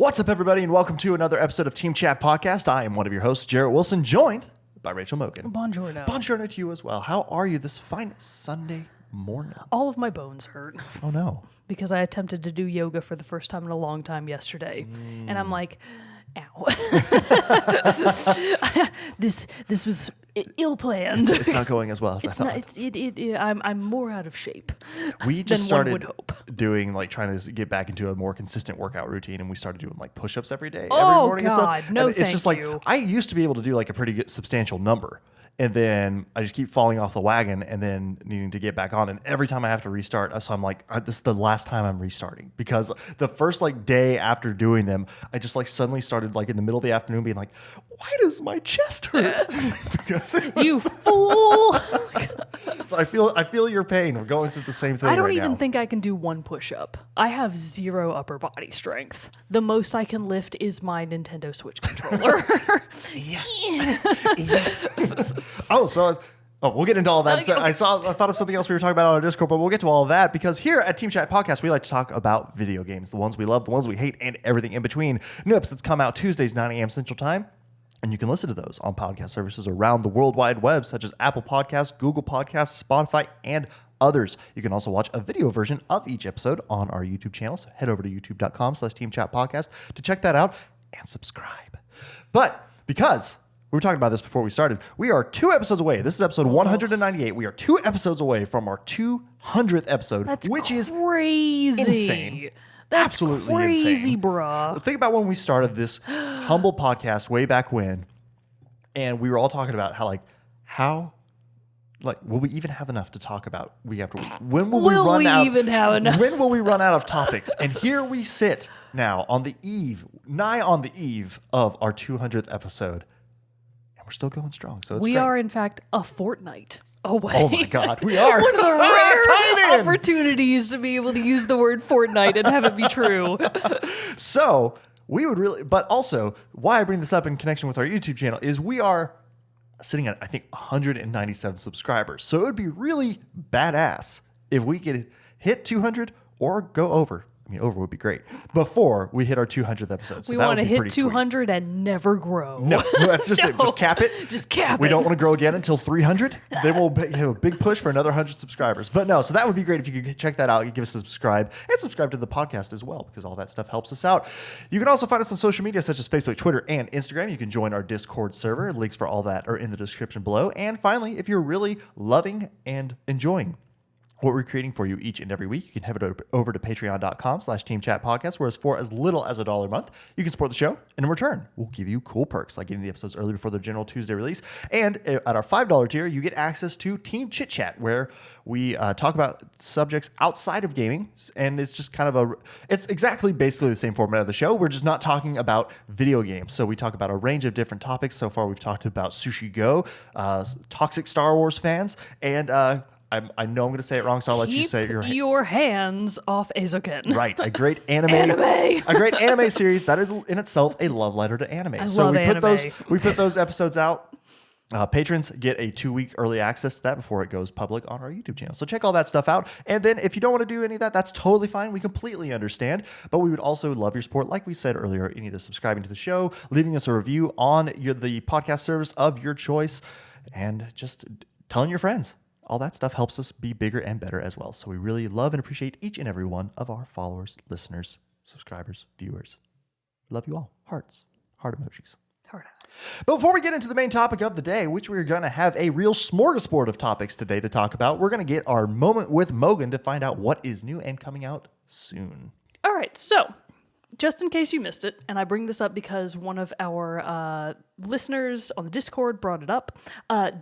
What's up, everybody, and welcome to another episode of Team Chat Podcast. I am one of your hosts, Jerrett Wilson, joined by Rachel Mogan. Buongiorno. Buongiorno to you as well. How are you this fine Sunday morning? All of my bones hurt. Oh, no. Because I attempted to do yoga for the first time in a long time yesterday. And I'm like, ow. This was ill-planned. It's not going as well as I thought. I'm more out of shape We just than one would started hope. doing, trying to get back into a more consistent workout routine, and we started doing, push-ups every day, every Oh, morning and God. stuff. No, and it's just thank you. I used to be able to do, a pretty good, substantial number. And then I just keep falling off the wagon and then needing to get back on. And every time I have to restart, so I'm like, this is the last time I'm restarting. Because the first day after doing them, I just suddenly started in the middle of the afternoon being like, why does my chest hurt? Because You fool! So I feel your pain. We're going through the same thing. I don't right even now. think I can do one push-up. I have zero upper body strength. The most I can lift is my Nintendo Switch controller. Yeah. We'll get into all that. So I thought of something else we were talking about on our Discord, but we'll get to all of that because here at Team Chat Podcast, we like to talk about video games, the ones we love, the ones we hate, and everything in between. New episodes come out Tuesdays, 9 a.m. Central Time. And you can listen to those on podcast services around the World Wide Web, such as Apple Podcasts, Google Podcasts, Spotify, and others. You can also watch a video version of each episode on our YouTube channel. So head over to youtube.com/teamchatpodcast to check that out and subscribe. But because we were talking about this before we started, we are 2 episodes away. This is episode 198. We are 2 episodes away from our 200th episode, which is crazy. insane. That's absolutely crazy, insane. bruh. Think about when we started this humble podcast way back when, and we were all talking about how will we even have enough to talk about week after week? When will we run out? Even have enough? When will we run out of topics? And here we sit now on the eve of our 200th episode, and we're still going strong. So We great. are, in fact, a fortnight away. Oh my God, we are One of the rare Tight end. opportunities to be able to use the word Fortnite and have it be true. So we would really, but also why I bring this up in connection with our YouTube channel is we are sitting at, I think, 197 subscribers. So it would be really badass if we could hit 200 or go over. I mean, over would be great before we hit our 200th episode. So We that want would to be hit pretty 200 and never grow. Sweet. No, that's just it. Just cap it. Just cap We it. don't want to grow again until 300. Then we'll have a big push for another 100 subscribers. But no, so that would be great if you could check that out. You give us a subscribe and subscribe to the podcast as well because all that stuff helps us out. You can also find us on social media such as Facebook, Twitter, and Instagram. You can join our Discord server. Links for all that are in the description below. And finally, if you're really loving and enjoying what we're creating for you each and every week, you can head over to patreon.com/teamchatpodcast, where for as little as $1 a month, you can support the show. And in return, we'll give you cool perks like getting the episodes early before their general Tuesday release. And at our $5 tier, you get access to Team Chit Chat, where we talk about subjects outside of gaming. And it's just it's exactly basically the same format of the show. We're just not talking about video games. So we talk about a range of different topics. So far, we've talked about Sushi Go, toxic Star Wars fans, and I know I'm going to say it wrong, so I'll let you say it. Keep your hands off Eizouken. Right, a great anime, a great anime series that is in itself a love letter to anime. We put those episodes out. Patrons get a 2-week early access to that before it goes public on our YouTube channel. So check all that stuff out. And then if you don't want to do any of that, that's totally fine. We completely understand. But we would also love your support, like we said earlier, in either subscribing to the show, leaving us a review on the podcast service of your choice, and just telling your friends. All that stuff helps us be bigger and better as well. So we really love and appreciate each and every one of our followers, listeners, subscribers, viewers. Love you all. Hearts. Heart emojis. Hard eyes. But before we get into the main topic of the day, which we're going to have a real smorgasbord of topics today to talk about, we're going to get our moment with Mogan to find out what is new and coming out soon. All right, so just in case you missed it, and I bring this up because one of our listeners on the Discord brought it up,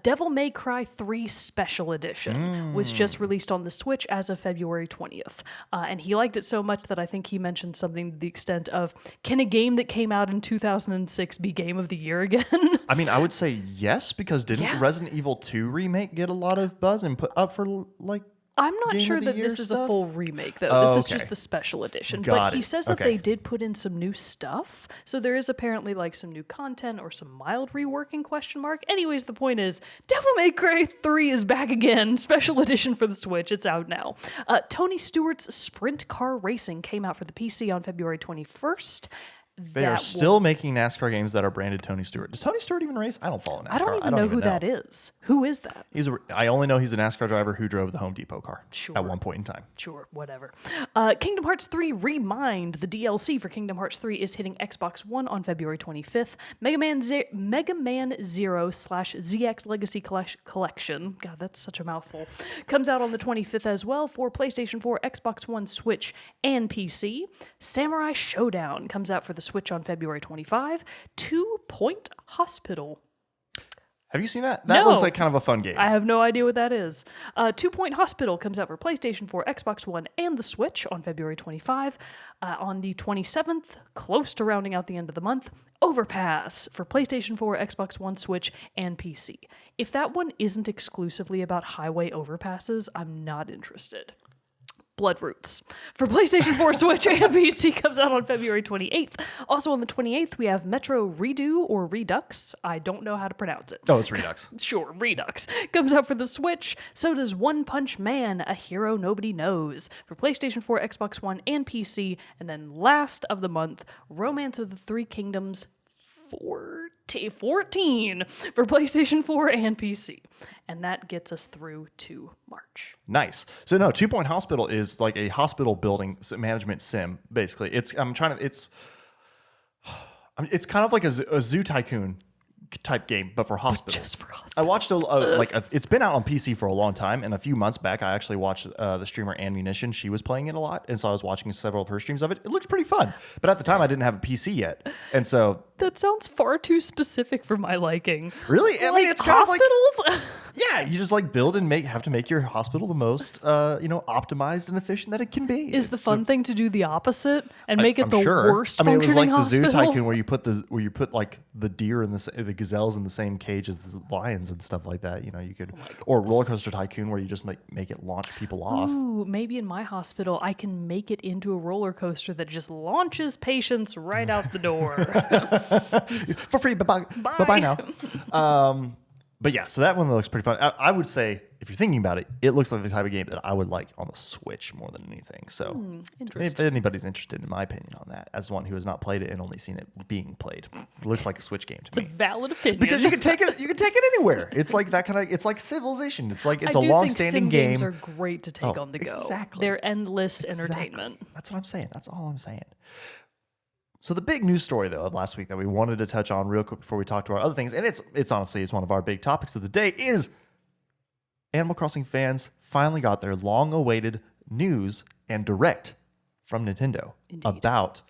Devil May Cry 3 Special Edition was just released on the Switch as of February 20th. And he liked it so much that I think he mentioned something to the extent of, can a game that came out in 2006 be Game of the Year again? I mean, I would say yes, because didn't Resident Evil 2 remake get a lot of buzz and put up for I'm not Game sure of the that Year this is stuff? a full remake, though. Oh, this is okay. just the special edition. Got But he it. says that Okay. they did put in some new stuff. So there is apparently some new content or some mild reworking ? Anyways, the point is, Devil May Cry 3 is back again. Special edition for the Switch. It's out now. Tony Stewart's Sprint Car Racing came out for the PC on February 21st. They are still making NASCAR games that are branded Tony Stewart. Does Tony Stewart even race? I don't follow NASCAR. I don't even know who that is. Who is that? I only know he's a NASCAR driver who drove the Home Depot car at one point in time. Sure, whatever. Kingdom Hearts 3 Remind, the DLC for Kingdom Hearts 3 is hitting Xbox One on February 25th. Mega Man 0/ZX Legacy Collection, God, that's such a mouthful, comes out on the 25th as well for PlayStation 4, Xbox One, Switch, and PC. Samurai Showdown comes out for the Switch on February 25. 2 Point Hospital. Have you seen that? That looks like kind of a fun game. I have no idea what that is. 2 Point Hospital comes out for PlayStation 4, Xbox One, and the Switch on February 25. On the 27th, close to rounding out the end of the month, Overpass for PlayStation 4, Xbox One, Switch, and PC. If that one isn't exclusively about highway overpasses, I'm not interested. Blood Roots for PlayStation 4, Switch, and PC comes out on February 28th. Also on the 28th, we have Metro Redo or Redux. I don't know how to pronounce it. Oh, it's Redux. Sure, Redux. Comes out for the Switch. So does One Punch Man, A Hero Nobody Knows for PlayStation 4, Xbox One, and PC. And then last of the month, Romance of the Three Kingdoms 14 for PlayStation 4 and PC. And that gets us through to March. Nice. So no, 2 Point Hospital is like a hospital building management sim, basically. It's kind of like a Zoo Tycoon type game, but for hospitals. Just for hospitals. I watched it's been out on PC for a long time, and a few months back I actually watched the streamer Ammunition. She was playing it a lot, and so I was watching several of her streams of it. It looked pretty fun, but at the time I didn't have a PC yet, and so that sounds far too specific for my liking. Really? I mean, it's kind hospitals? of like, yeah, you just like build and have to make your hospital the most optimized and efficient that it can be. Is the fun thing to do the opposite and make it I'm the sure. worst I mean, it was functioning like the Zoo hospital? Tycoon where you put like the deer and the gazelles in the same cage as the lions and stuff like that. You know, you could or Roller Coaster Tycoon where you just make it launch people off. Ooh, maybe in my hospital I can make it into a roller coaster that just launches patients right out the door. For free. Bye now. But yeah, so that one looks pretty fun. I would say, if you're thinking about it, it looks like the type of game that I would like on the Switch more than anything. So if anybody's interested, in my opinion, on that, as one who has not played it and only seen it being played, it looks like a Switch game to me. It's a valid opinion. Because you can take it anywhere. It's like that kind of. It's like Civilization. It's like a long-standing game. Games are great to take on the go. Exactly. They're endless entertainment. That's what I'm saying. That's all I'm saying. So the big news story, though, of last week that we wanted to touch on real quick before we talk to our other things, and it's honestly one of our big topics of the day, is Animal Crossing fans finally got their long-awaited news and direct from Nintendo about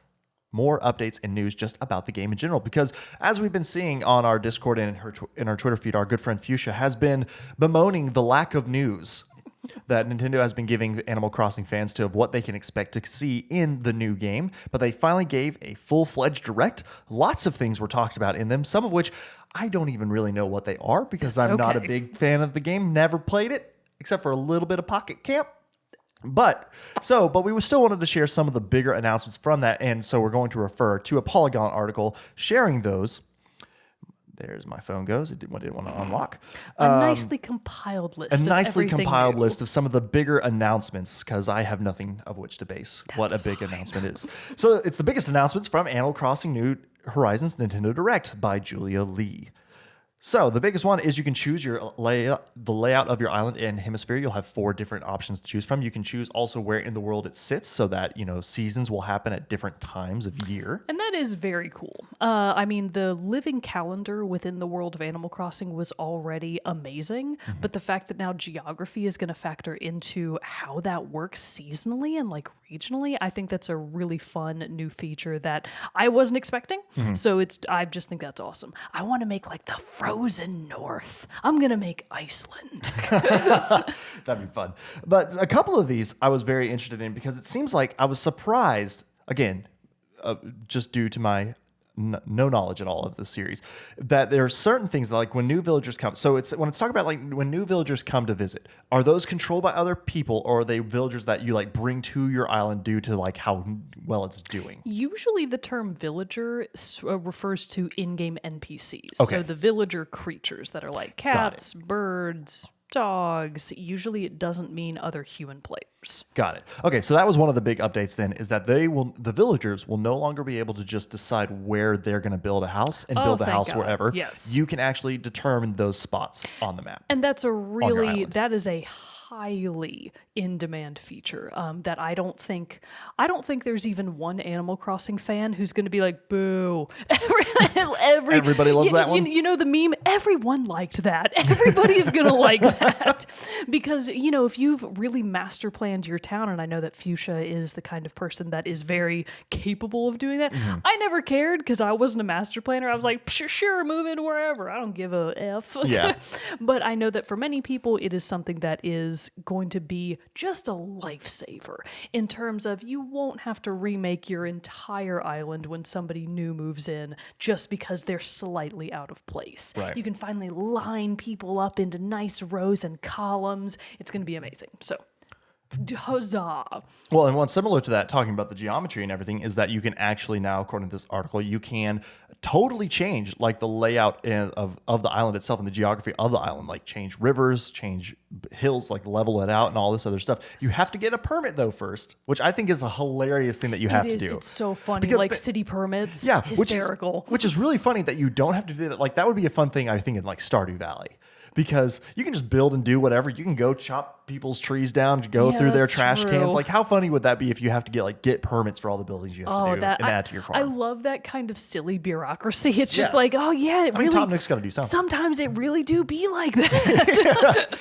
more updates and news just about the game in general. Because as we've been seeing on our Discord and in our Twitter feed, our good friend Fuchsia has been bemoaning the lack of news that Nintendo has been giving Animal Crossing fans of what they can expect to see in the new game. But they finally gave a full-fledged direct. Lots of things were talked about in them, some of which I don't even really know what they are because I'm not a big fan of the game. Never played it, except for a little bit of Pocket Camp. But we still wanted to share some of the bigger announcements from that. And so we're going to refer to a Polygon article sharing those. There's my phone goes. It didn't want to unlock. A nicely compiled list. List of some of the bigger announcements because I have nothing of which to base what a big announcement is. So it's the biggest announcements from Animal Crossing New Horizons Nintendo Direct by Julia Lee. So the biggest one is you can choose the layout of your island and hemisphere. You'll have 4 different options to choose from. You can choose also where in the world it sits so that, seasons will happen at different times of year. And that is very cool. I mean, the living calendar within the world of Animal Crossing was already amazing, but the fact that now geography is going to factor into how that works seasonally and like regionally, I think that's a really fun new feature that I wasn't expecting. So I just think that's awesome. I want to make like the Frozen North. I'm going to make Iceland. That'd be fun. But a couple of these I was very interested in because it seems like I was surprised, again, just due to my no knowledge at all of the series, that there are certain things that, like when new villagers come. So when it's talking about like when new villagers come to visit, are those controlled by other people or are they villagers that you like bring to your island due to like how well it's doing? Usually the term villager refers to in-game NPCs. Okay. So the villager creatures that are like cats, birds, dogs. Usually it doesn't mean other human villagers. Got it. Okay, so that was one of the big updates then, is that the villagers will no longer be able to just decide where they're going to build a house and build a thank house God. wherever. Yes. You can actually determine those spots on the map. And that's island. that is a highly in-demand feature that I don't think there's even one Animal Crossing fan who's going to be like, boo. Everybody loves that one. You know the meme? Everyone liked that. Everybody's going to like that. Because, if you've really master planned your town, and I know that Fuchsia is the kind of person that is very capable of doing that. I never cared because I wasn't a master planner. I was like, sure, move in wherever. I don't give a F. Yeah. But I know that for many people, it is something that is going to be just a lifesaver in terms of you won't have to remake your entire island when somebody new moves in just because they're slightly out of place. Right. You can finally line people up into nice rows and columns. It's going to be amazing. So, huzzah. Well, and one similar to that, talking about the geometry and everything, is that you can actually now, according to this article, you can totally change like the layout of the island itself and the geography of the island, like change rivers, change hills, like level it out and all this other stuff. You have to get a permit though first, which I think is a hilarious thing that you have to do. It's so funny, Because like city permits. Yeah, hysterical. which is really funny that you don't have to do that. Like that would be a fun thing, I think, in like Stardew Valley. Because you can just build and do whatever. You can go chop people's trees down, go through their that's trash true. cans. Like, how funny would that be if you have to get permits for all the buildings you have to do and add to your farm? I love that kind of silly bureaucracy. It's just Yeah. like, oh yeah, it I mean, really. Tom Nook's got to do something. Sometimes it really do be like that.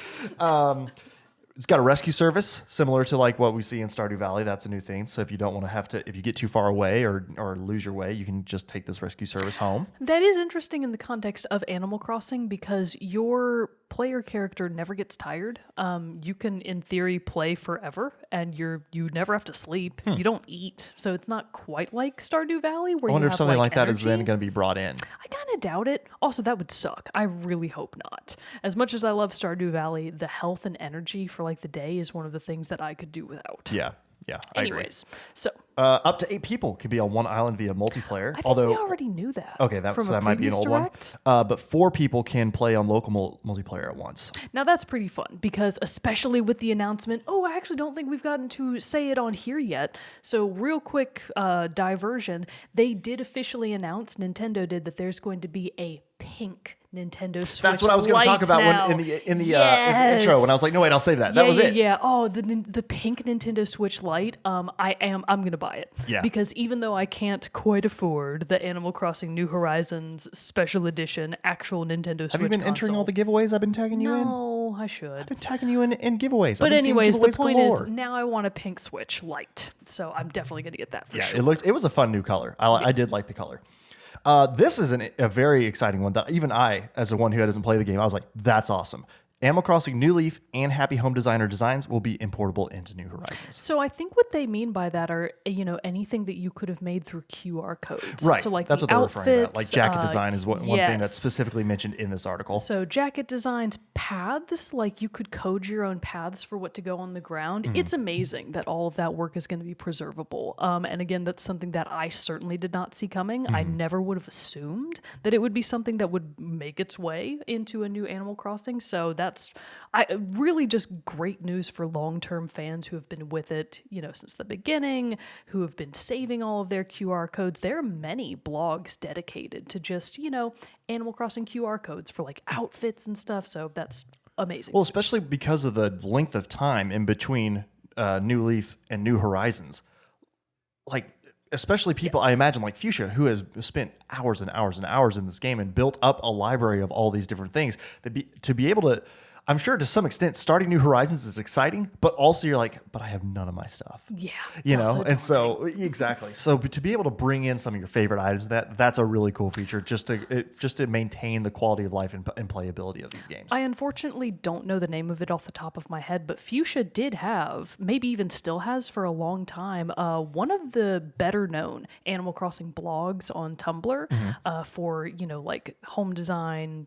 It's got a rescue service similar to like what we see in Stardew Valley. That's a new thing. So if you don't want to if you get too far away or lose your way, you can just take this rescue service home. That is interesting in the context of Animal Crossing because your player character never gets tired. You can, in theory, play forever, and you never have to sleep. You don't eat, so it's not quite like Stardew Valley where I wonder you if have something like that is energy. then going to be brought in. I kind of doubt it. Also, that would suck. I really hope not. As much as I love Stardew Valley, the health and energy for like the day is one of the things that I could do without. Yeah. I agree. Anyways, so Up to 8 people can be on one island via multiplayer. I think we already knew that. Okay, from so a that might be an previous old direct. one. But 4 people can play on local multiplayer at once. Now that's pretty fun because especially with the announcement, I actually don't think we've gotten to say it on here yet. So real quick diversion, they did officially announce, Nintendo did, that there's going to be a pink Nintendo Switch. That's what I was going to talk about now. in the intro when I was like, no wait, I'll save that. That was it. Yeah. Oh, the pink Nintendo Switch Lite. I'm gonna buy it. Yeah. Because even though I can't quite afford the Animal Crossing New Horizons Special Edition actual Nintendo Switch Have you been entering all the giveaways I've been tagging you in? No, I should. I've been tagging you in giveaways. But I've been seeing anyways, the giveaways point galore. is now I want a pink Switch Lite, so I'm definitely gonna get that for sure. It was a fun new color. I did like the color. This is a very exciting one that even I, as the one who doesn't play the game, I was like, that's awesome. Animal Crossing New Leaf and Happy Home Designer designs will be importable into New Horizons. So I think what they mean by that are, anything that you could have made through QR codes. Right. So like that's the what they're outfits, referring to. Like jacket design is one thing that's yes. specifically mentioned in this article. So jacket designs, paths, like you could code your own paths for what to go on the ground. Mm-hmm. It's amazing that all of that work is going to be preservable. And again, that's something that I certainly did not see coming. I Mm-hmm. never would have assumed that it would be something that would make its way into a new Animal Crossing. So that's really just great news for long-term fans who have been with it, since the beginning, who have been saving all of their QR codes. There are many blogs dedicated to just, Animal Crossing QR codes for like outfits and stuff. So that's amazing. Well, especially because of the length of time in between New Leaf and New Horizons. Like, especially people, I imagine, like Fuchsia, who has spent hours and hours and hours in this game and built up a library of all these different things, to be able to... I'm sure to some extent starting New Horizons is exciting, but also you're like, but I have none of my stuff. Yeah. And so exactly. So to be able to bring in some of your favorite items, that's a really cool feature just to maintain the quality of life and playability of these games. I unfortunately don't know the name of it off the top of my head, but Fuchsia did have, maybe even still has for a long time, one of the better known Animal Crossing blogs on Tumblr for, like home design,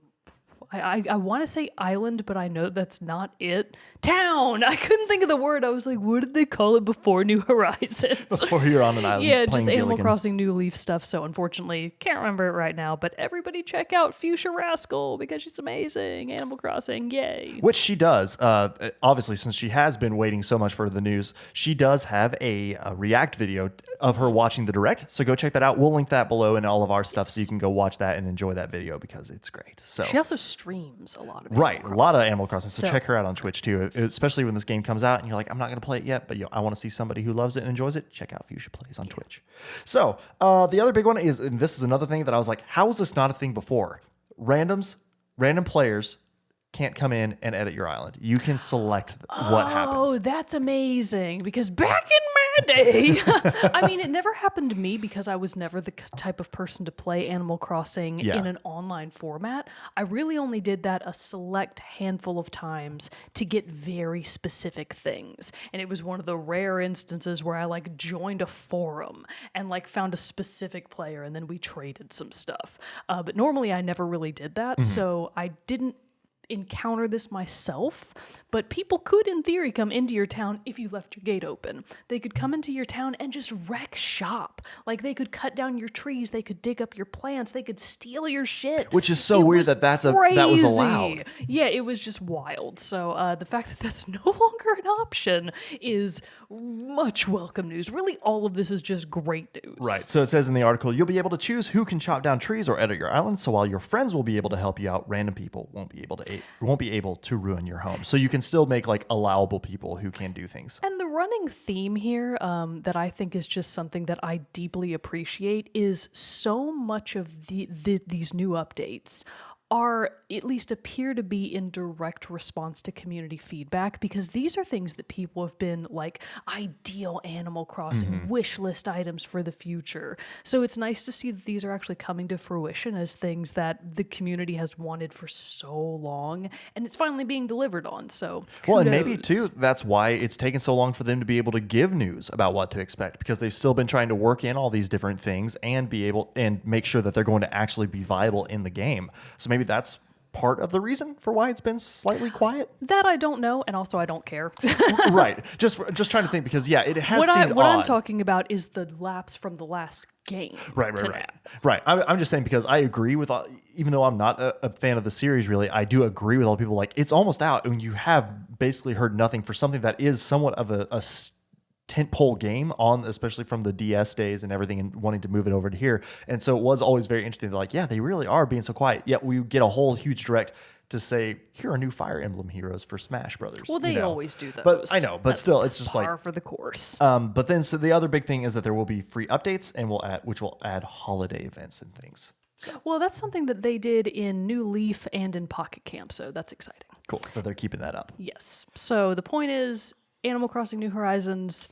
I want to say island, but I know that's not it. Town. I couldn't think of the word. I was like, what did they call it before New Horizons? Before you're on an island. Yeah, playing just Animal Gilligan. Crossing New Leaf stuff. So unfortunately, can't remember it right now. But everybody check out Fuchsia Rascal because she's amazing. Animal Crossing, yay! Which she does. Obviously, since she has been waiting so much for the news, she does have a React video of her watching the direct. So go check that out. We'll link that below in all of our stuff, so you can go watch that and enjoy that video because it's great. So She also streams a lot of a lot of Animal Crossing. So So- check her out on Twitch too, especially when this game comes out and you're like, I'm not going to play it yet, but I want to see somebody who loves it and enjoys it. Check out Fuchsia Plays on Twitch. So the other big one is, and this is another thing that I was like, how is this not a thing before? Random players can't come in and edit your island. You can select what happens. Oh, that's amazing. Because back in my day, I mean, it never happened to me because I was never the type of person to play Animal Crossing in an online format. I really only did that a select handful of times to get very specific things. And it was one of the rare instances where I like joined a forum and like found a specific player and then we traded some stuff. But normally I never really did that. So I didn't encounter this myself, but people could in theory come into your town if you left your gate open. They could come into your town and just wreck shop. Like they could cut down your trees, they could dig up your plants, they could steal your shit. Which is so It weird was that was crazy. allowed. Yeah, it was just wild. So the fact that that's no longer an option is much welcome news. Really, all of this is just great news. Right. So it says in the article, you'll be able to choose who can chop down trees or edit your island. So while your friends will be able to help you out, random people won't be able to ruin your home. So you can still make like allowable people who can do things. And the running theme here that I think is just something that I deeply appreciate is so much of these new updates are at least appear to be in direct response to community feedback, because these are things that people have been like ideal Animal Crossing wish list items for the future. So it's nice to see that these are actually coming to fruition as things that the community has wanted for so long, and it's finally being delivered on. So Well, and maybe kudos. too, that's why it's taken so long for them to be able to give news about what to expect, because they've still been trying to work in all these different things and be able and make sure that they're going to actually be viable in the game. So maybe that's part of the reason for why it's been slightly quiet. That I don't know, and also I don't care. Right. Just trying to think, because it has What seemed I'm odd. talking about is the lapse from the last game. Right. to now. Right. I'm just saying, because I agree with, even though I'm not a fan of the series, really, I do agree with all the people. Like, it's almost out, and you have basically heard nothing for something that is somewhat of a tentpole game on, especially from the DS days and everything, and wanting to move it over to here. And so it was always very interesting. They're like, yeah, they really are being so quiet. Yet we get a whole huge direct to say, here are new Fire Emblem heroes for Smash Brothers. Well, they always do those. But I know, but That's still, it's just par like, for the course. but then so the other big thing is that there will be free updates, and which will add holiday events and things. Well, that's something that they did in New Leaf and in Pocket Camp, so that's exciting. Cool that they're keeping that up. Yes. So the point is, Animal Crossing New Horizons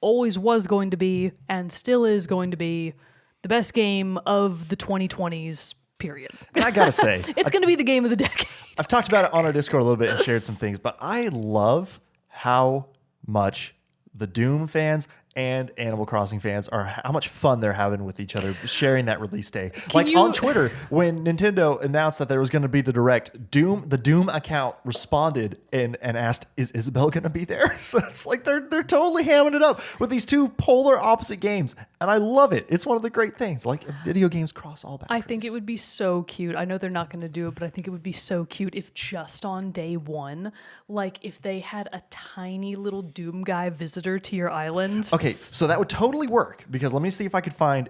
always was going to be, and still is going to be, the best game of the 2020s, period. And I gotta say, It's going to be the game of the decade. I've talked about it on our Discord a little bit and shared some things, but I love how much the Doom fans and Animal Crossing fans how much fun they're having with each other, sharing that release day. On Twitter, when Nintendo announced that there was going to be the Direct, the Doom account responded and asked, "Is Isabelle going to be there?" So it's like they're totally hamming it up with these two polar opposite games, and I love it. It's one of the great things. Like, video games cross all boundaries. I think it would be so cute. I know they're not going to do it, but I think it would be so cute if just on day one, like if they had a tiny little Doom guy visitor to your island. Okay, so that would totally work, because let me see if I can find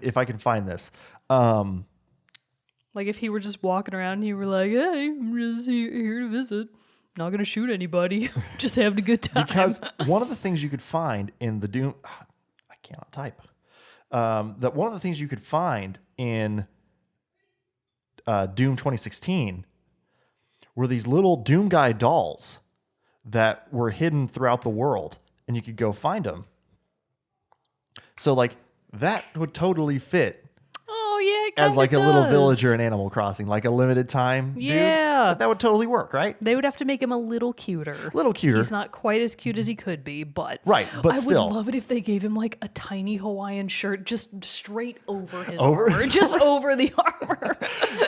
this. Like if he were just walking around and you were like, "Hey, I'm just here to visit. Not going to shoot anybody. Just having a good time." Because one of the things you could find in the Doom, I cannot type. That one of the things you could find in Doom 2016 were these little Doom guy dolls that were hidden throughout the world, and you could go find them. So like that would totally fit. Oh yeah, as like a little does. villager in Animal Crossing, like a limited time Yeah. dude. That would totally work, right? They would have to make him a little cuter. Little cuter. He's not quite as cute as he could be, but Right, but I still. would love it if they gave him like a tiny Hawaiian shirt just straight over his Over armor, his just over the armor.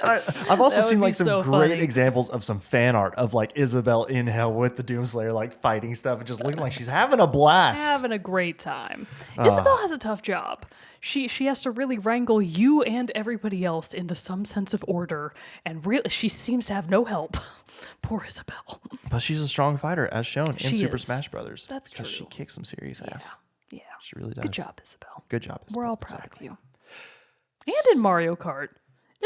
I've also That would seen be like some so great funny. examples of some fan art of like Isabel in hell with the Doomslayer, like fighting stuff and just looking like she's having a blast. Having a great time. Isabel has a tough job. She has to really wrangle you and everybody else into some sense of order, and really she seems to have no help. Poor Isabel. But she's a strong fighter, as shown in She Super is. Smash Brothers. That's 'cause true. She kicks some serious ass. Yeah. She really does. Good job, Isabel. Good job. We're Isabel. all proud Exactly. of you. And in Mario Kart.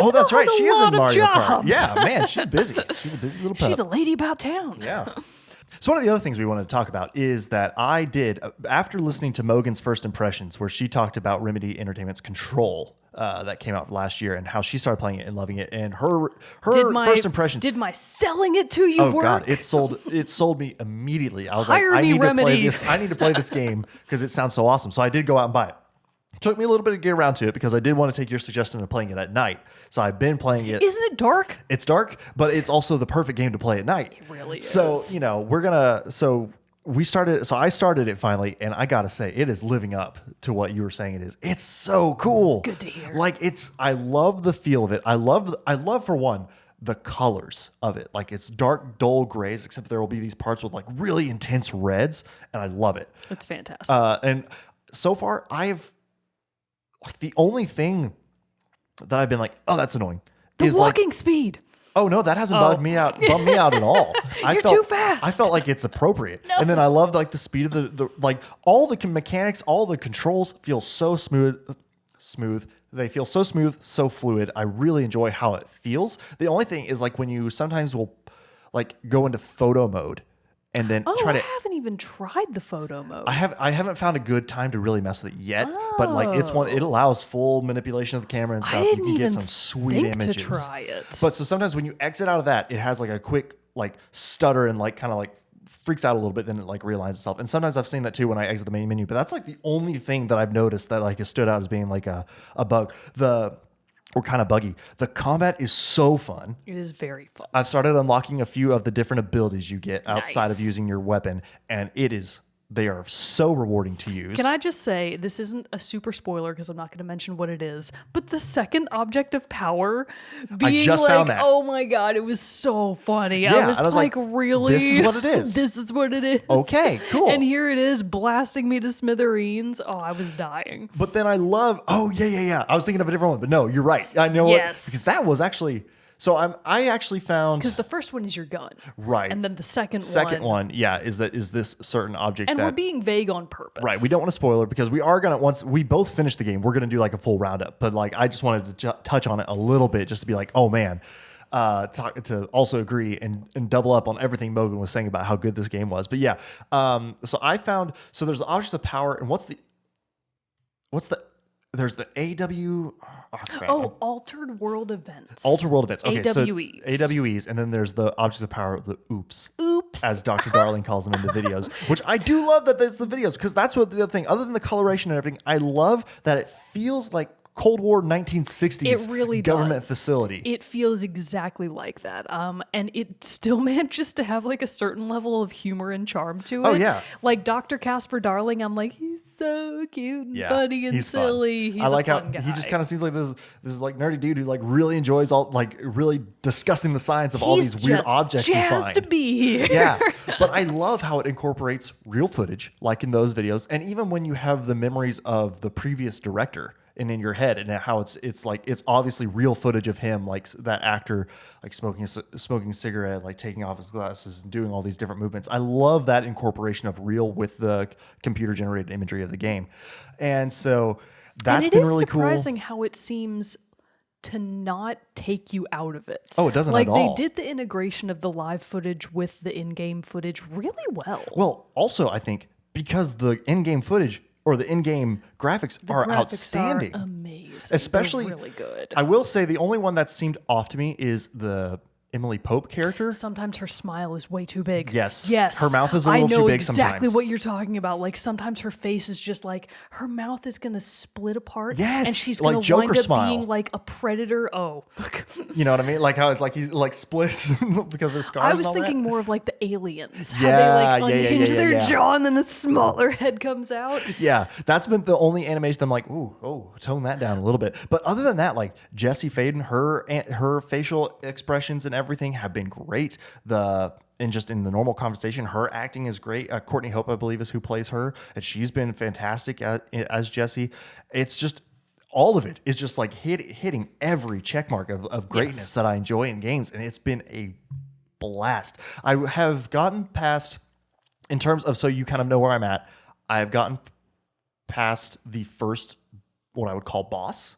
Oh, that's Isabel right. has a She is lot in of Mario Kart. jobs. Yeah, man, she's busy. She's a busy little pup. She's a lady about town. Yeah. So one of the other things we wanted to talk about is that I did, after listening to Mogan's first impressions, where she talked about Remedy Entertainment's Control that came out last year and how she started playing it and loving it, and her first impression. Did my selling it to you Oh work? God, it sold me immediately. I was Hire like, I me, need to play Remedy. this. I need to play this game because it sounds so awesome. So I did go out and buy it. Took me a little bit to get around to it because I did want to take your suggestion of playing it at night. So I've been playing it. Isn't it dark? It's dark, but it's also the perfect game to play at night. It really So, is. you know, I started it finally, and I gotta say, it is living up to what you were saying it is. It's so cool. Good to hear. Like I love the feel of it. I love for one, the colors of it. Like it's dark, dull grays, except there will be these parts with like really intense reds, and I love it. It's fantastic. And so far, like the only thing that I've been like, oh, that's annoying. the is like, walking speed. oh no, that hasn't bummed me out at all. You're too fast. I felt like it's appropriate. And then I loved like the speed of the like all the mechanics, all the controls feel so smooth. They feel so smooth, so fluid. I really enjoy how it feels. The only thing is like when you sometimes will like go into photo mode and then try I to haven't even tried the photo mode. I haven't found a good time to really mess with it yet, but like it allows full manipulation of the camera and I stuff. You didn't can get even some sweet think images. to try it. But so sometimes when you exit out of that, it has like a quick like stutter and like kind of like freaks out a little bit, then it like realigns itself. And sometimes I've seen that too when I exit the main menu. But that's like the only thing that I've noticed that like has stood out as being like a bug. Or kind of buggy. The combat is so fun. It is very fun. I've started unlocking a few of the different abilities you get outside of Nice. using your weapon, and they are so rewarding to use. Can I just say, this isn't a super spoiler because I'm not going to mention what it is, but the second object of power being just like, found that. oh my God, it was so funny. Yeah, I was and I was like, like, really? this is what it is. This is what it is. Okay, cool. And here it is blasting me to smithereens. Oh, I was dying. But then I love. Oh yeah. I was thinking of a different one, but no, you're right. I know Yes. what, because that was actually. So I actually found Because the first one is your gun. right, And then the second one, yeah, is this certain object And that we're being vague on purpose. right. We don't want to spoil it because we are gonna once we both finish the game, we're gonna do like a full roundup. But like I just wanted to touch on it a little bit just to be like, oh man. To also agree and double up on everything Mogan was saying about how good this game was. But yeah, so I found there's the objects of power and there's the AW. Oh, crap. Altered World Events. Altered World Events. Okay, AWEs. so AWEs, and then there's the objects of power, the oops. Oops. As Dr. Darling calls them in the videos, which I do love that it's the videos because that's what the other thing, other than the coloration and everything, I love that it feels like Cold War 1960s It really government does. facility. It feels exactly like that. And it still manages to have like a certain level of humor and charm to it. Oh, yeah. Like Dr. Casper Darling, I'm like, he's so cute and funny and he's fun. silly. He's I like a fun guy. how he just kind of seems like this like nerdy dude who like really enjoys all like really discussing the science of all He's these weird just objects you jazzed find. to be here. Yeah, but I love how it incorporates real footage, like in those videos, and even when you have the memories of the previous director and in your head, and how it's like it's obviously real footage of him, like that actor, like smoking a cigarette, like taking off his glasses and doing all these different movements. I love that incorporation of real with the computer generated imagery of the game, and so that's been really cool. It is surprising how it seems to not take you out of it. Oh, it doesn't like at all. They did the integration of the live footage with the in-game footage really well. Well, also I think because the in-game footage or the in-game graphics are graphics outstanding. Are amazing. Especially, They're really good. I will say the only one that seemed off to me is the Emily Pope character. Sometimes her smile is way too big. Yes. Yes. Her mouth is a little too big sometimes. I know exactly what you're talking about. Like sometimes her face is just like her mouth is going to split apart. Yes. And she's Like going to Joker wind up smile. being like a predator. Oh. You know what I mean? Like how it's like he's like splits because of his scars. I was and all thinking that. more of like the aliens. Yeah, How they like yeah, yeah, unhinge yeah, their yeah. jaw and then a smaller head comes out. Yeah, that's been the only animation I'm like, tone that down a little bit. But other than that, like Jessie Faden, her facial expressions and everything have been great. And just in the normal conversation, her acting is great. Courtney Hope, I believe, is who plays her, and she's been fantastic as Jessie. It's just all of it is just like hitting every check mark of greatness that I enjoy in games, and it's been a blast. I have gotten past, in terms of, so you kind of know where I'm at, I have gotten past the first, what I would call boss.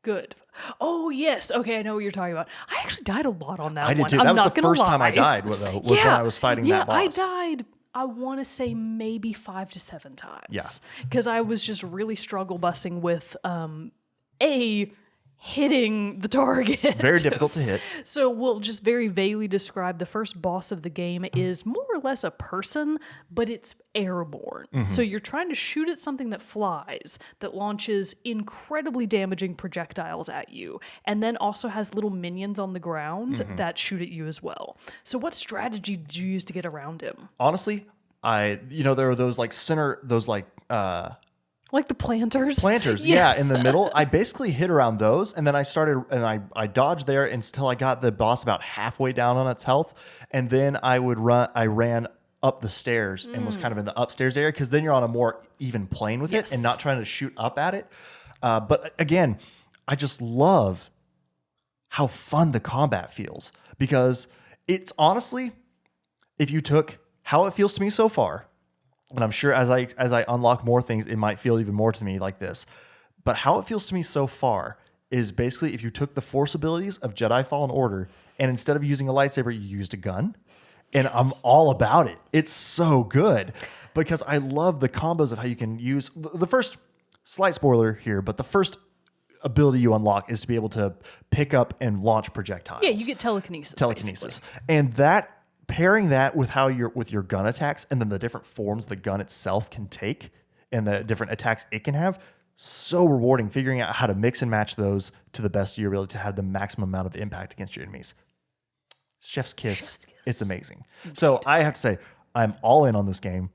Good. Oh, yes. Okay, I know what you're talking about. I actually died a lot on that one. I did too. I'm That was not the gonna first time I lie. died, was when I was fighting that boss. Yeah, I died, I want to say maybe 5 to 7 times. Yeah. Because I was just really struggle bussing with, hitting the target. Very difficult to hit. So we'll just very vaguely describe the first boss of the game is more or less a person, but it's airborne. So you're trying to shoot at something that flies, that launches incredibly damaging projectiles at you, and then also has little minions on the ground that shoot at you as well. So what strategy did you use to get around him? Honestly, there are those like Like the planters? planters, Yes. yeah, in the middle. I basically hit around those, and then I dodged there until I got the boss about halfway down on its health, and then I ran up the stairs and was kind of in the upstairs area, because then you're on a more even plane with it and not trying to shoot up at it. But again, I just love how fun the combat feels, because it's honestly, if you took how it feels to me so far, and I'm sure as I unlock more things, it might feel even more to me like this. But how it feels to me so far is basically if you took the force abilities of Jedi Fallen Order, and instead of using a lightsaber, you used a gun. And I'm all about it. It's so good, because I love the combos of how you can use the first, slight spoiler here, but the first ability you unlock is to be able to pick up and launch projectiles. Yeah, you get telekinesis. Basically. And that, pairing that with your gun attacks, and then the different forms the gun itself can take and the different attacks it can have, so rewarding figuring out how to mix and match those to the best of your ability to have the maximum amount of impact against your enemies. Chef's kiss. It's amazing. So I have to say, I'm all in on this game.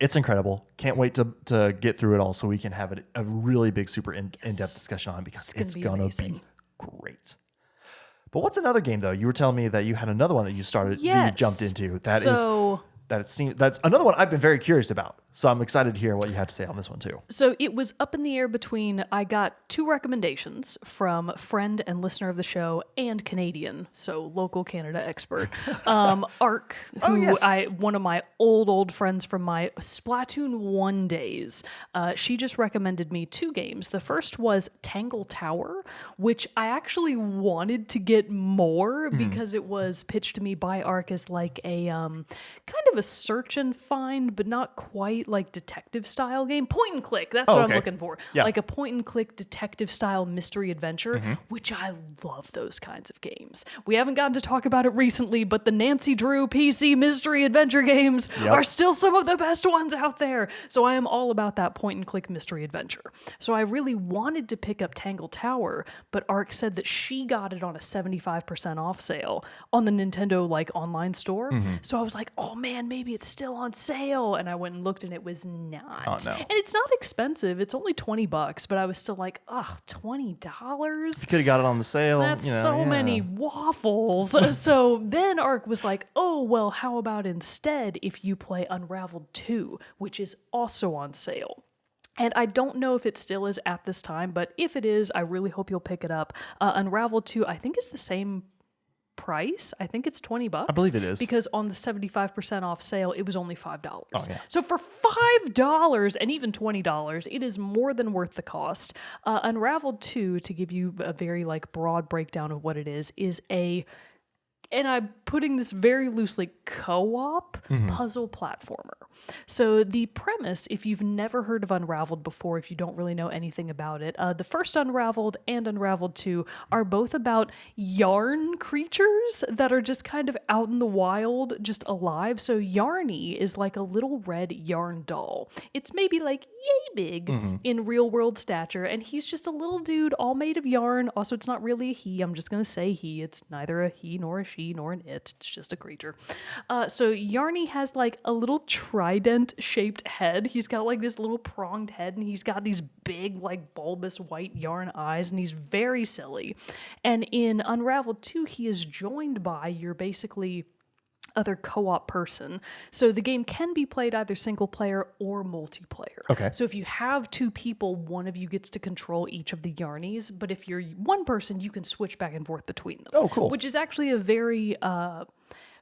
It's incredible. Can't wait to get through it all so we can have a really big, super in-depth discussion on it, because it's going to be great. But what's another game, though? You were telling me that you had another one that you started, that you jumped into. That's another one I've been very curious about. So I'm excited to hear what you had to say on this one too. So it was up in the air between, I got 2 recommendations from friend and listener of the show and Canadian, so local Canada expert, Ark, who one of my old friends from my Splatoon 1 days. She just recommended me 2 games. The first was Tangle Tower, which I actually wanted to get more because it was pitched to me by Ark as like a kind of a search and find, but not quite like detective style game. Point and click, that's what I'm looking for. Yeah. Like a point and click detective style mystery adventure, which I love those kinds of games. We haven't gotten to talk about it recently, but the Nancy Drew PC mystery adventure games are still some of the best ones out there. So I am all about that point and click mystery adventure. So I really wanted to pick up Tangle Tower, but Ark said that she got it on a 75% off sale on the Nintendo like online store. So I was like, oh man, maybe it's still on sale. And I went and looked, and it was not. Oh, no. And it's not expensive. It's only $20, but I was still like, ugh, $20? You could have got it on the sale. That's many waffles. So then Ark was like, oh, well, how about instead if you play Unravel 2, which is also on sale? And I don't know if it still is at this time, but if it is, I really hope you'll pick it up. Unravel 2, I think, is the same price. I think it's $20. I believe it is. Because on the 75% off sale, it was only $5. Oh, yeah. So for $5 and even $20, it is more than worth the cost. Unravel 2, to give you a very like broad breakdown of what it is and I'm putting this very loosely, co-op puzzle platformer. So the premise, if you've never heard of Unraveled before, if you don't really know anything about it, the first Unraveled and Unraveled 2 are both about yarn creatures that are just kind of out in the wild, just alive. So Yarny is like a little red yarn doll. It's maybe like yay big in real world stature, and he's just a little dude all made of yarn. Also, it's not really a he. I'm just going to say he. It's neither a he nor a she nor an it. It's just a creature. So Yarny has like a little trident shaped head. He's got like this little pronged head, and he's got these big like bulbous white yarn eyes, and he's very silly. And in Unraveled 2, he is joined by your basically other co-op person. So the game can be played either single player or multiplayer. Okay. So if you have two people, one of you gets to control each of the Yarnies, but if you're one person, you can switch back and forth between them. Oh, cool. Which is actually a very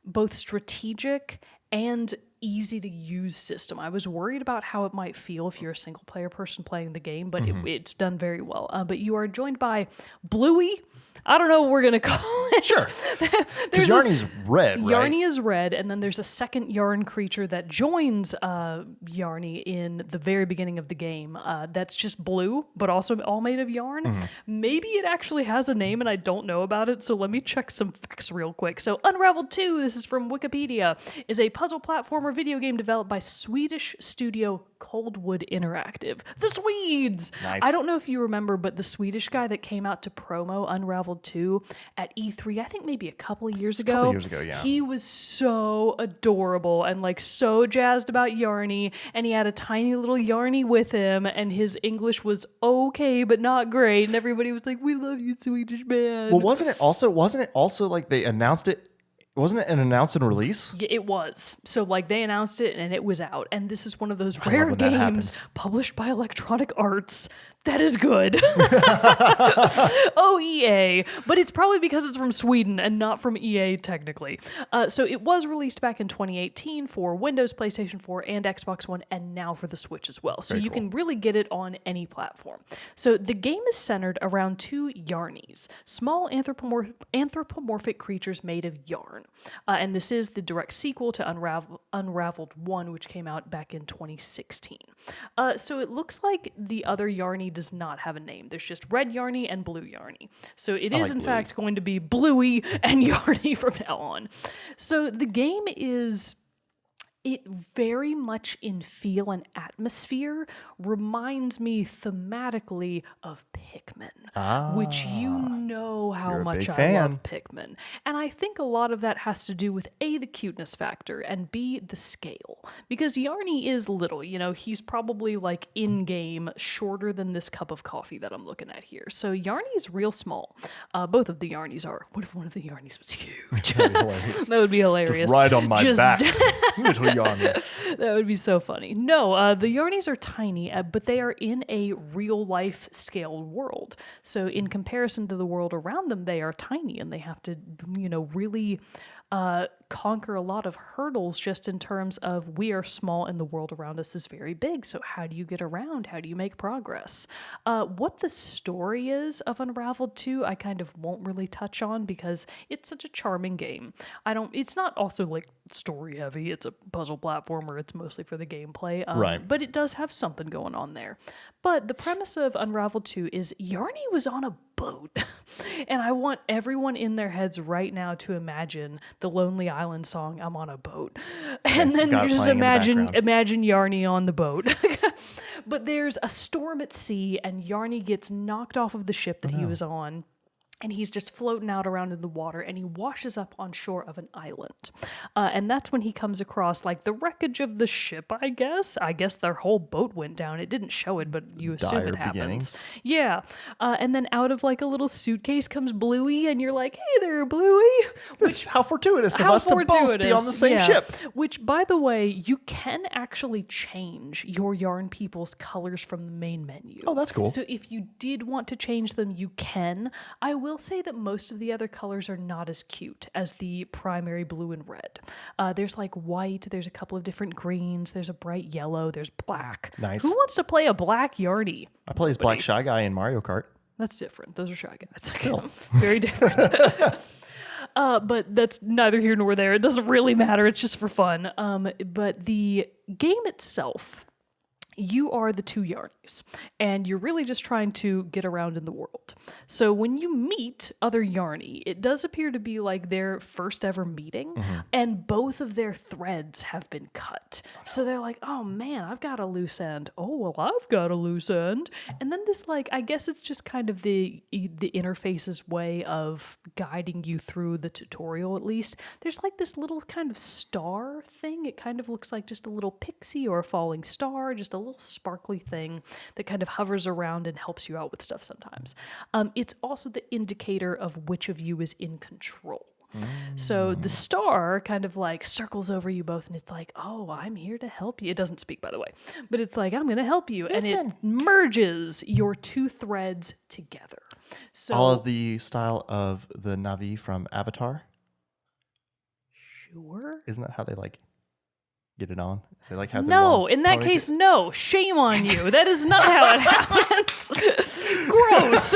both strategic and easy to use system. I was worried about how it might feel if you're a single player person playing the game, but it's done very well. But you are joined by Bluey. I don't know what we're going to call it. Sure. Because Yarny's red, right? Yarny is red, and then there's a second yarn creature that joins Yarny in the very beginning of the game. That's just blue, but also all made of yarn. Maybe it actually has a name, and I don't know about it, so let me check some facts real quick. So Unraveled 2, this is from Wikipedia, is a puzzle platformer video game developed by Swedish studio Coldwood Interactive. The Swedes! Nice. I don't know if you remember, but the Swedish guy that came out to promo Unraveled 2 at E3, I think maybe a couple of years ago. Yeah. He was so adorable and like so jazzed about Yarny, and he had a tiny little Yarny with him, and his English was okay but not great, and everybody was like, "We love you, Swedish man." Well, wasn't it also like they announced it? Wasn't it an announced and release? Yeah, it was. So like they announced it and it was out. And this is one of those rare games published by Electronic Arts that is good. Oh, EA. But it's probably because it's from Sweden and not from EA technically. So it was released back in 2018 for Windows, PlayStation 4, and Xbox One, and now for the Switch as well. So you can really get it on any platform. So the game is centered around two Yarnies, small anthropomorphic creatures made of yarn. And this is the direct sequel to Unraveled 1, which came out back in 2016. So it looks like the other Yarny does not have a name. There's just red Yarny and blue Yarny. So it is, in fact, going to be Bluey and Yarny from now on. So the game is... It very much in feel and atmosphere reminds me thematically of Pikmin, which you know how much I love Pikmin. And I think a lot of that has to do with A, the cuteness factor, and B, the scale. Because Yarny is little, you know, he's probably like in-game shorter than this cup of coffee that I'm looking at here. So Yarny is real small. Both of the Yarnies are. What if one of the Yarnies was huge? That would be hilarious. Just ride on my back. Little Yarny. That would be so funny. No, the Yarnies are tiny, but they are in a real-life scaled world. So in comparison to the world around them, they are tiny, and they have to, you know, really conquer a lot of hurdles just in terms of we are small and the world around us is very big. So how do you get around? How do you make progress? What the story is of Unraveled 2, I kind of won't really touch on because it's such a charming game. It's not also like story heavy. It's a puzzle platformer. It's mostly for the gameplay. Right. But it does have something going on there. But the premise of Unraveled 2 is Yarny was on a boat. And I want everyone in their heads right now to imagine the Lonely Island song, I'm on a boat. And then you just imagine Yarny on the boat. But there's a storm at sea, and Yarny gets knocked off of the ship that he was on. And he's just floating out around in the water, and he washes up on shore of an island. And that's when he comes across, like, the wreckage of the ship, I guess. I guess their whole boat went down. It didn't show it, but you assume it happens. Beginnings. Yeah. And then out of, like, a little suitcase comes Bluey, and you're like, hey there, Bluey. How fortuitous of us to both be on the same ship. Which, by the way, you can actually change your yarn people's colors from the main menu. Oh, that's cool. So if you did want to change them, you can. I will say that most of the other colors are not as cute as the primary blue and red. There's like white, there's a couple of different greens, there's a bright yellow, there's black. Nice. Who wants to play a black Yarny? I play as Black Shy Guy in Mario Kart. That's different. Those are Shy Guys. Cool. Very different. But that's neither here nor there. It doesn't really matter. It's just for fun. But the game itself, you are the two Yarnies, and you're really just trying to get around in the world. So when you meet other Yarnie, it does appear to be like their first ever meeting, and both of their threads have been cut. So they're like, oh man, I've got a loose end. Oh, well, I've got a loose end. And then this, like, I guess it's just kind of the interface's way of guiding you through the tutorial, at least. There's like this little kind of star thing. It kind of looks like just a little pixie or a falling star, just a little sparkly thing that kind of hovers around and helps you out with stuff sometimes. It's also the indicator of which of you is in control. So the star kind of like circles over you both, and it's like, oh, I'm here to help you. It doesn't speak, by the way, but it's like, I'm going to help you. Listen. And it merges your two threads together. So all of the style of the Na'vi from Avatar. Sure. Isn't that how they like get it on? Is they like have no, in that case, no. Shame on you. That is not how it happens. Gross.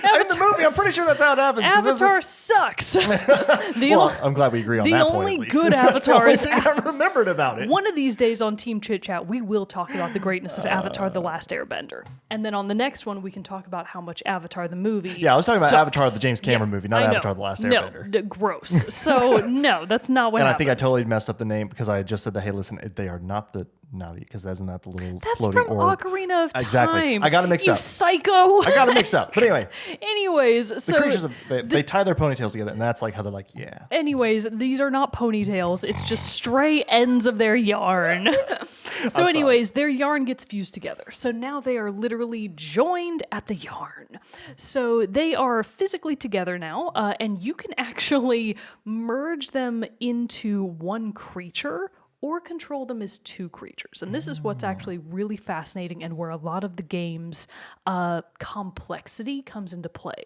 In the movie, I'm pretty sure that's how it happens. Avatar sucks. Well, I'm glad we agree on that point. The only at least. good Avatar is. That's the only thing I remembered about it. One of these days on Team Chit Chat, we will talk about the greatness of Avatar: The Last Airbender, and then on the next one, we can talk about how much Avatar the movie. Yeah, I was talking about sucks. Avatar, the James Cameron movie, not Avatar: The Last Airbender. No, gross. So no, that's not what. And happens. I think I totally messed up the name because I just said that. Hey, listen, they are not the Na'vi, because isn't that the little that's floating from orb? Ocarina of Time. Exactly. I got it mixed you up. Psycho. I got it mixed up. But anyway. Anyways, The so creatures, they tie their ponytails together, and that's like how they're like, yeah. Anyways, these are not ponytails. It's just stray ends of their yarn. So anyways, their yarn gets fused together. So now they are literally joined at the yarn. So they are physically together now, and you can actually merge them into one creature or control them as two creatures. And this is what's actually really fascinating and where a lot of the game's complexity comes into play.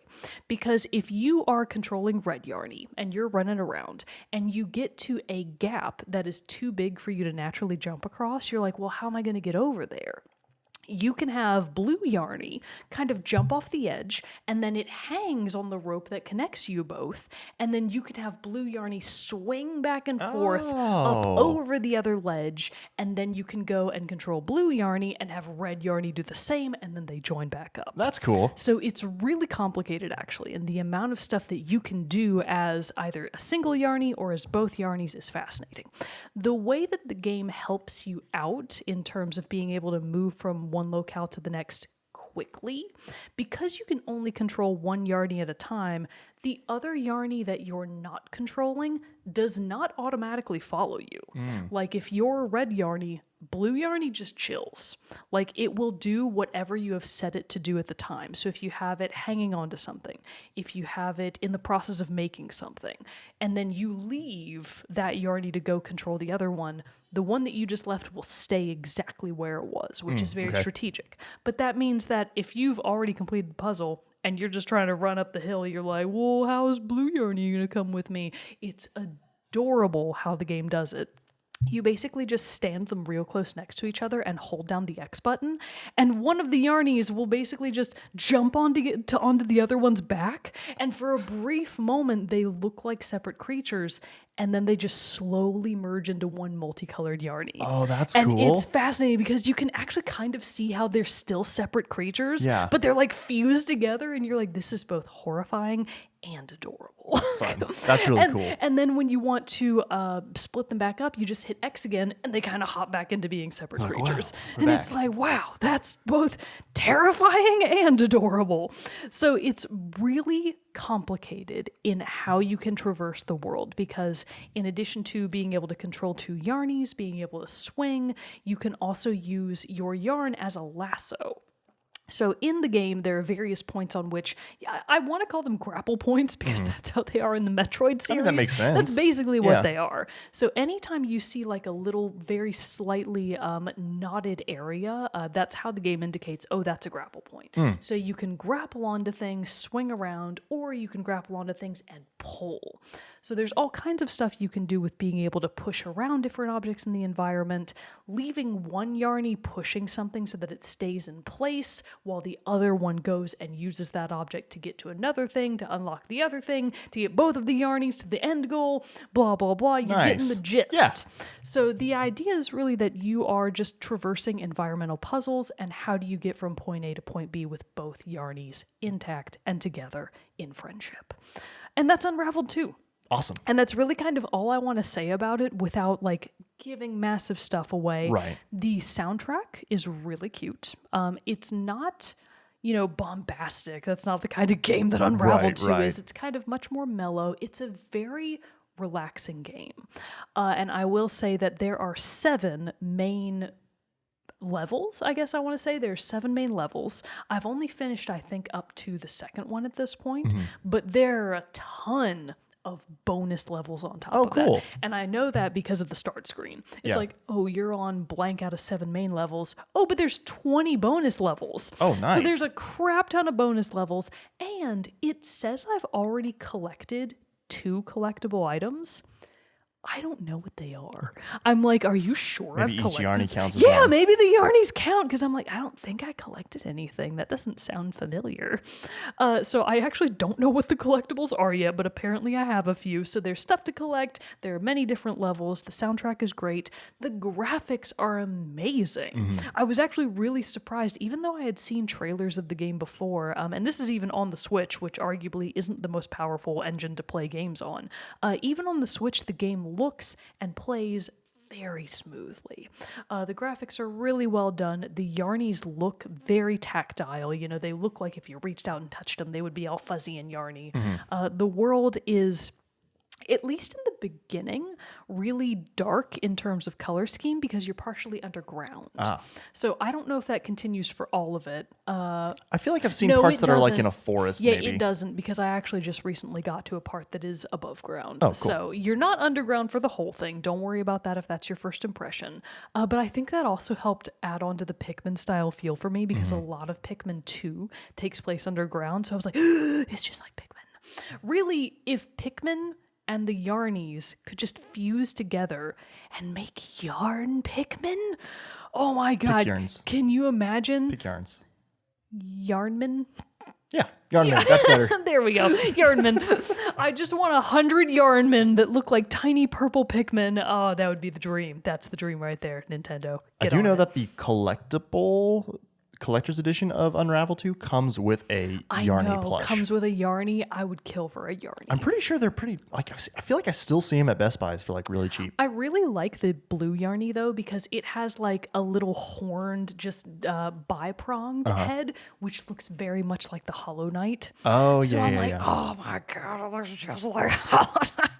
Because if you are controlling Red Yarny and you're running around and you get to a gap that is too big for you to naturally jump across, you're like, well, how am I going to get over there? You can have Blue Yarny kind of jump off the edge, and then it hangs on the rope that connects you both, and then you can have Blue Yarny swing back and forth up over the other ledge, and then you can go and control Blue Yarny and have Red Yarny do the same, and then they join back up. That's cool. So it's really complicated, actually, and the amount of stuff that you can do as either a single Yarny or as both Yarnies is fascinating. The way that the game helps you out in terms of being able to move from one locale to the next quickly, because you can only control one Yarny at a time, the other Yarny that you're not controlling does not automatically follow you. Like if you're Red Yarny, Blue Yarny just chills. Like it will do whatever you have set it to do at the time. So if you have it hanging on to something, if you have it in the process of making something, and then you leave that Yarny to go control the other one, the one that you just left will stay exactly where it was, which is very strategic. But that means that if you've already completed the puzzle and you're just trying to run up the hill, you're like, well, how's Blue Yarny going to come with me? It's adorable how the game does it. You basically just stand them real close next to each other and hold down the X button, and one of the Yarnies will basically just jump onto the other one's back, and for a brief moment they look like separate creatures, and then they just slowly merge into one multicolored Yarny. Oh, that's cool. cool. And it's fascinating because you can actually kind of see how they're still separate creatures, but they're like fused together, and you're like, this is both horrifying and adorable. That's fun. That's really cool. And then when you want to split them back up, you just hit X again, and they kind of hop back into being separate creatures. Wow, and it's like, wow, that's both terrifying and adorable. So it's really complicated in how you can traverse the world, because in addition to being able to control two Yarnies, being able to swing, you can also use your yarn as a lasso. So in the game, there are various points on which, I want to call them grapple points because that's how they are in the Metroid series. I mean, that makes sense. That's basically what they are. So anytime you see like a little very slightly knotted area, that's how the game indicates, oh, that's a grapple point. So you can grapple onto things, swing around, or you can grapple onto things and pull. So there's all kinds of stuff you can do with being able to push around different objects in the environment, leaving one Yarny pushing something so that it stays in place, while the other one goes and uses that object to get to another thing, to unlock the other thing, to get both of the yarnies to the end goal, blah, blah, blah. You're getting the gist. Yeah. So the idea is really that you are just traversing environmental puzzles, and how do you get from point A to point B with both yarnies intact and together in friendship. And that's Unravel 2. Awesome. And that's really kind of all I want to say about it without like giving massive stuff away. Right. The soundtrack is really cute. It's not, bombastic. That's not the kind of game that Unravel 2 is. It's kind of much more mellow. It's a very relaxing game. And I will say that there are 7 main levels, I guess I want to say. There's 7 main levels. I've only finished, I think, up to the second one at this point, but there are a ton of bonus levels on top of that. And I know that because of the start screen. It's like, oh, you're on blank out of 7 main levels. Oh, but there's 20 bonus levels. Oh, nice. So there's a crap ton of bonus levels. And it says I've already collected 2 collectible items. I don't know what they are. I'm like, are you sure Maybe I've collected? each yarnie counts as yeah, one. maybe the yarnies count, because I'm like, I don't think I collected anything. That doesn't sound familiar. So I actually don't know what the collectibles are yet, but apparently I have a few. So there's stuff to collect. There are many different levels. The soundtrack is great. The graphics are amazing. I was actually really surprised, even though I had seen trailers of the game before, and this is even on the Switch, which arguably isn't the most powerful engine to play games on. Even on the Switch, the game looks and plays very smoothly. The graphics are really well done. The yarnies look very tactile. They look like if you reached out and touched them, they would be all fuzzy and yarny. The world is, at least in the beginning, really dark in terms of color scheme because you're partially underground. So I don't know if that continues for all of it. I feel like I've seen parts that are like in a forest. Yeah, maybe. it doesn't, because I actually just recently got to a part that is above ground. Oh, cool. So you're not underground for the whole thing. Don't worry about that if that's your first impression. But I think that also helped add on to the Pikmin style feel for me, because a lot of Pikmin 2 takes place underground. So I was like, it's just like Pikmin. Really, if Pikmin and the yarnies could just fuse together and make yarn Pikmin, oh my god! yarns. Can you imagine? Pick yarns. Yarnman? Yeah, Yarnman. That's better. There we go. Yarnman. I just want 100 Yarnmen that look like tiny purple Pikmin. Oh, that would be the dream. That's the dream right there, Nintendo. I do know that the collector's edition of Unravel 2 comes with a Yarny plush. Comes with a Yarny. I would kill for a Yarny. I'm pretty sure they're pretty, like, I feel like I still see them at Best Buys for like really cheap. I really like the blue Yarny though, because it has like a little horned, just bi-pronged head, which looks very much like the Hollow Knight. Oh, so yeah, I'm yeah, like, yeah. oh my god, it looks just like Hollow Knight.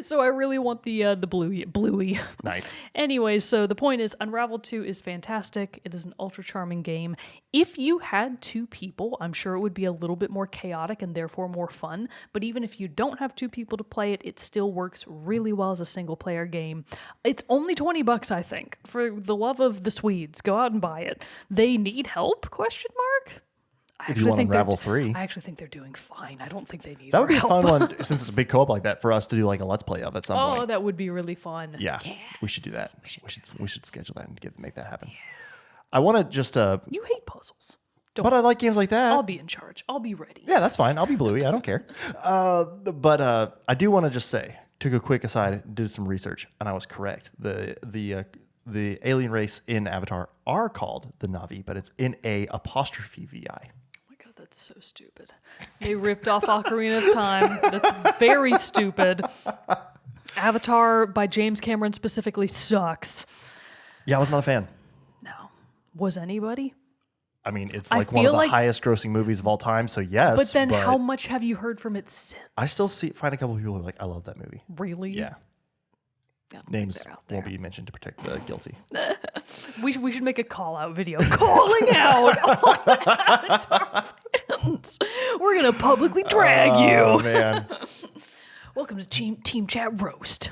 So I really want the bluey. Nice. Anyways, so the point is, Unravel 2 is fantastic. It is an ultra charming game. If you had 2 people, I'm sure it would be a little bit more chaotic and therefore more fun. But even if you don't have 2 people to play it, it still works really well as a single player game. It's only $20, I think. For the love of the Swedes, go out and buy it. They need help? ? If you want Unravel 3. I actually think they're doing fine. I don't think they need That would be a help. fun one, since it's a big co-op like that, for us to do like a Let's Play of at some point. Oh, that would be really fun. Yeah, Yes. we should do that. We should schedule that and make that happen. Yeah. I want to just... You hate puzzles. But I like games like that. I'll be in charge. I'll be ready. Yeah, that's fine. I'll be Bluey. I don't care. But I do want to just say, took a quick aside, did some research, and I was correct. The alien race in Avatar are called the Na'vi, but it's NA''VI. That's so stupid. They ripped off Ocarina of Time. That's very stupid. Avatar by James Cameron specifically sucks. Yeah, I was not a fan. No. Was anybody? I mean, it's like one of the highest grossing movies of all time, so yes. But then how much have you heard from it since? I still find a couple of people who are like, I love that movie. Really? Yeah. Names won't be mentioned to protect the guilty. We should make a call-out video. Calling out all Avatar fans. We're going to publicly drag you. Oh, man. Welcome to Team Chat Roast.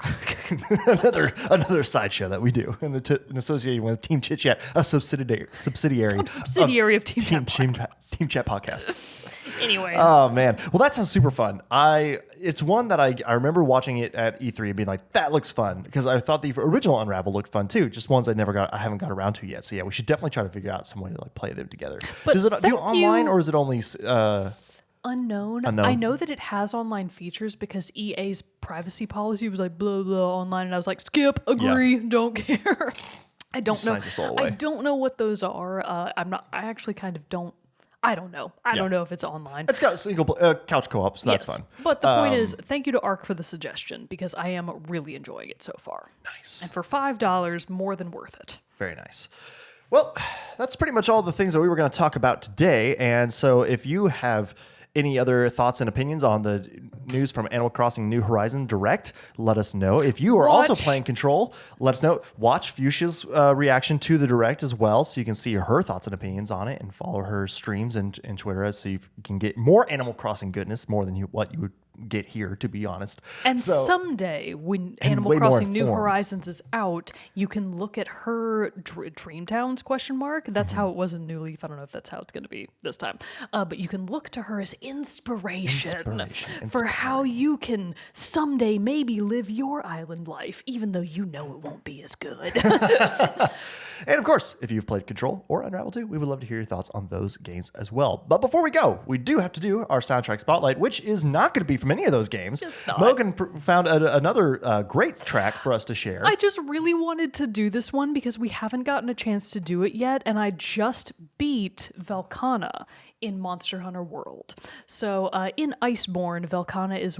another sideshow that we do in association with Team Chit Chat, a subsidiary Subsidiary of Team Chat Podcast. Team Chat Podcast. Anyways. Oh man, well that sounds super fun. It's one that I remember watching it at E3 and being like, that looks fun, because I thought the original Unravel looked fun too. Just ones I haven't got around to yet. So yeah, we should definitely try to figure out some way to like play them together. But Does it do online or is it only Unknown. I know that it has online features because EA's privacy policy was like blah blah online, and I was like, skip, agree, don't care. I don't know. I don't know what those are. I actually kind of don't. I don't know. I don't know if it's online. It's got single couch co-op, so that's fun. But the point is, thank you to Ark for the suggestion, because I am really enjoying it so far. Nice. And for $5, more than worth it. Very nice. Well, that's pretty much all the things that we were going to talk about today. And so if you have any other thoughts and opinions on the news from Animal Crossing New Horizons Direct, let us know. If you are also playing Control, let us know. Watch Fuchsia's reaction to the Direct as well, so you can see her thoughts and opinions on it, and follow her streams and Twitter, so you can get more Animal Crossing goodness, more than what you would get here, to be honest. And someday, when Animal Crossing New Horizons is out, you can look at her Dream Towns ? That's how it was in New Leaf. I don't know if that's how it's going to be this time. But you can look to her as inspiration for how you can someday maybe live your island life, even though you know it won't be as good. And of course, if you've played Control or Unravel 2, we would love to hear your thoughts on those games as well. But before we go, we do have to do our soundtrack spotlight, which is not going to be from any of those games. Mogan found another great track for us to share. I just really wanted to do this one because we haven't gotten a chance to do it yet, and I just beat Velkhana in Monster Hunter World. So in Iceborne, Velkhana is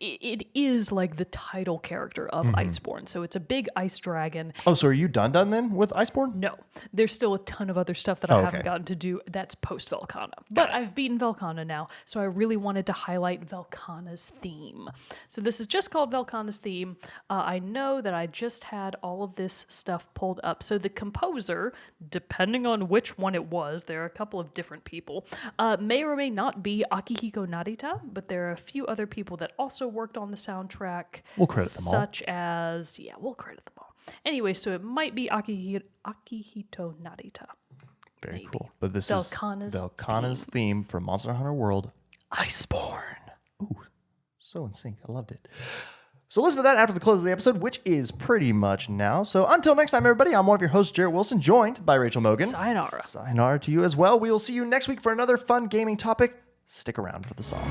it is like the title character of Iceborne. So it's a big ice dragon. Oh, so are you done then with Iceborne? No. There's still a ton of other stuff that I haven't gotten to do that's post Velkhana. But I've beaten Velkhana now, so I really wanted to highlight Velkhana's theme. So this is just called Velkhana's theme. I know that I just had all of this stuff pulled up. So the composer, depending on which one it was, there are a couple of different people, may or may not be Akihiko Narita, but there are a few other people that also worked on the soundtrack. We'll credit them all. Such as, we'll credit them all. Anyway, so it might be Akihito Narita. Very cool. But this is Velkhana's theme for Monster Hunter World, Iceborne. Ooh, so in sync. I loved it. So listen to that after the close of the episode, which is pretty much now. So until next time, everybody, I'm one of your hosts, Jerrett Wilson, joined by Rachel Mogan. Sayonara. Sayonara to you as well. We will see you next week for another fun gaming topic. Stick around for the song.